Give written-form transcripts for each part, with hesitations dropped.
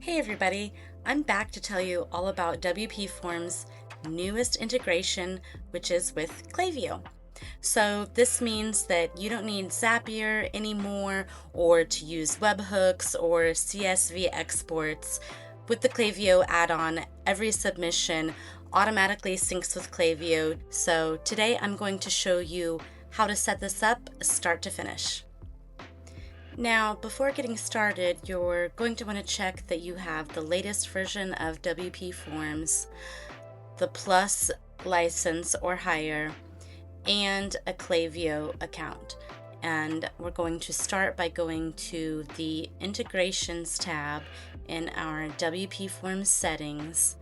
Hey everybody, I'm back to tell you all about WPForms' newest integration, which is with Klaviyo. So this means that you don't need Zapier anymore or to use webhooks or CSV exports. With the Klaviyo add-on, every submission automatically syncs with Klaviyo. So today I'm going to show you how to set this up start to finish. Now, before getting started, you're going to want to check that you have the latest version of WPForms, the Plus license or higher, and a Klaviyo account. And we're going to start by going to the Integrations tab in our WPForms settings.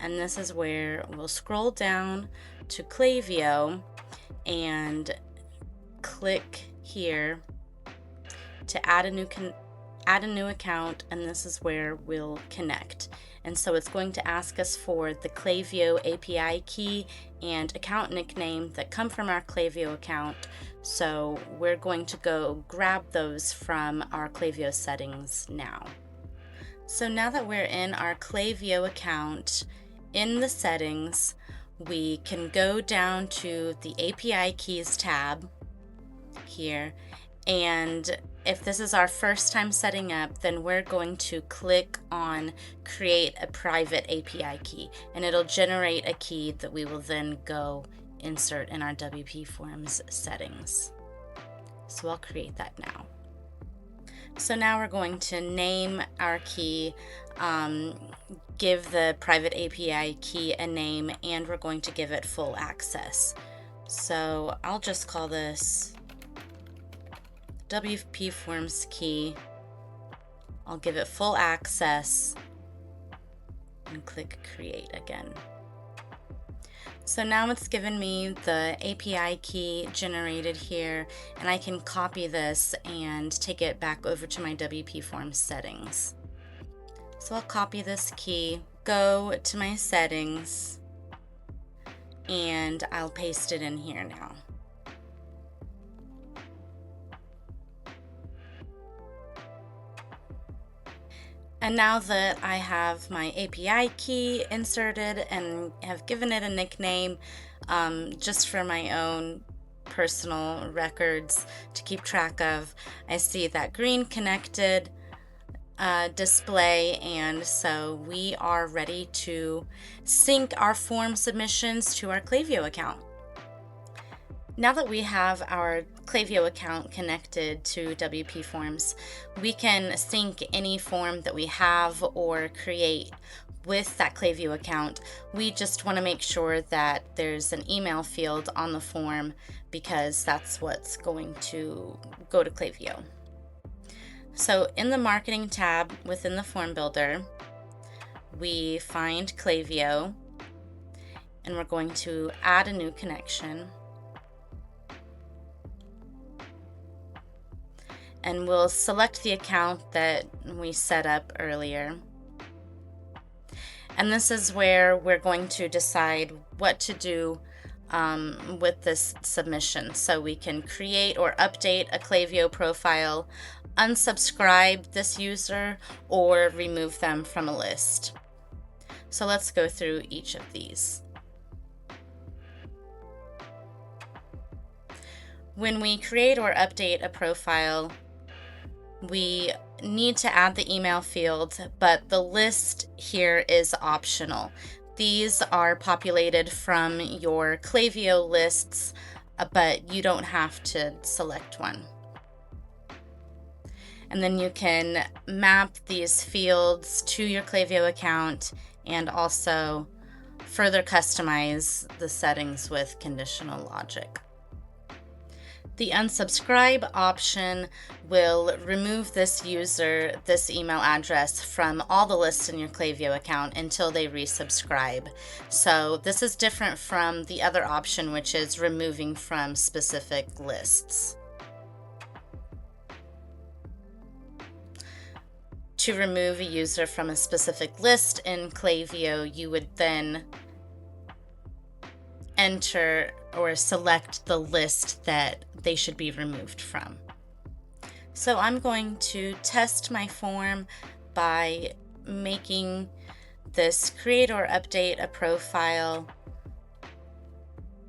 And this is where we'll scroll down to Klaviyo and click here to add a new account, and this is where we'll connect. And so it's going to ask us for the Klaviyo API key and account nickname that come from our Klaviyo account. So we're going to go grab those from our Klaviyo settings now. So now that we're in our Klaviyo account, in the settings, we can go down to the API keys tab here, and if this is our first time setting up, then we're going to click on create a private API key, and it'll generate a key that we will then go insert in our WPForms settings. So I'll create that now. So now we're going to name our key, give the private API key a name, and we're going to give it full access. So I'll just call this WPForms key. I'll give it full access and click create again. So now it's given me the API key generated here, and I can copy this and take it back over to my WPForms settings. So I'll copy this key, go to my settings, and I'll paste it in here now. And now that I have my API key inserted and have given it a nickname, just for my own personal records to keep track of, I see that green connected display, and so we are ready to sync our form submissions to our Klaviyo account. Now that we have our Klaviyo account connected to WPForms, we can sync any form that we have or create with that Klaviyo account. We just want to make sure that there's an email field on the form because that's what's going to go to Klaviyo. So in the Marketing tab within the Form Builder, we find Klaviyo, and we're going to add a new connection. And we'll select the account that we set up earlier. And this is where we're going to decide what to do with this submission. So we can create or update a Klaviyo profile, unsubscribe this user, or remove them from a list. So let's go through each of these. When we create or update a profile, we need to add the email field, but the list here is optional. These are populated from your Klaviyo lists, but you don't have to select one. And then you can map these fields to your Klaviyo account and also further customize the settings with conditional logic. The unsubscribe option will remove this user, this email address from all the lists in your Klaviyo account until they resubscribe. So this is different from the other option, which is removing from specific lists. To remove a user from a specific list in Klaviyo, you would then enter or select the list that they should be removed from. So I'm going to test my form by making this create or update a profile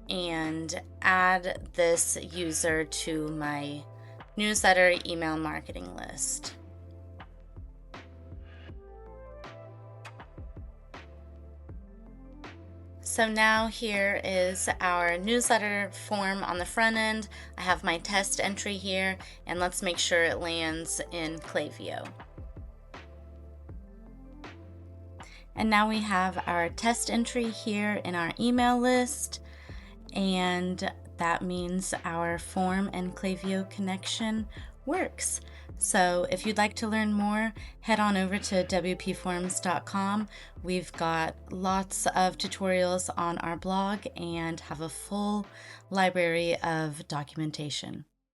and add this user to my newsletter email marketing list. So now here is our newsletter form on the front end. I have my test entry here, and let's make sure it lands in Klaviyo. And now we have our test entry here in our email list, and that means our form and Klaviyo connection works. So if you'd like to learn more, head on over to WPForms.com. We've got lots of tutorials on our blog and have a full library of documentation.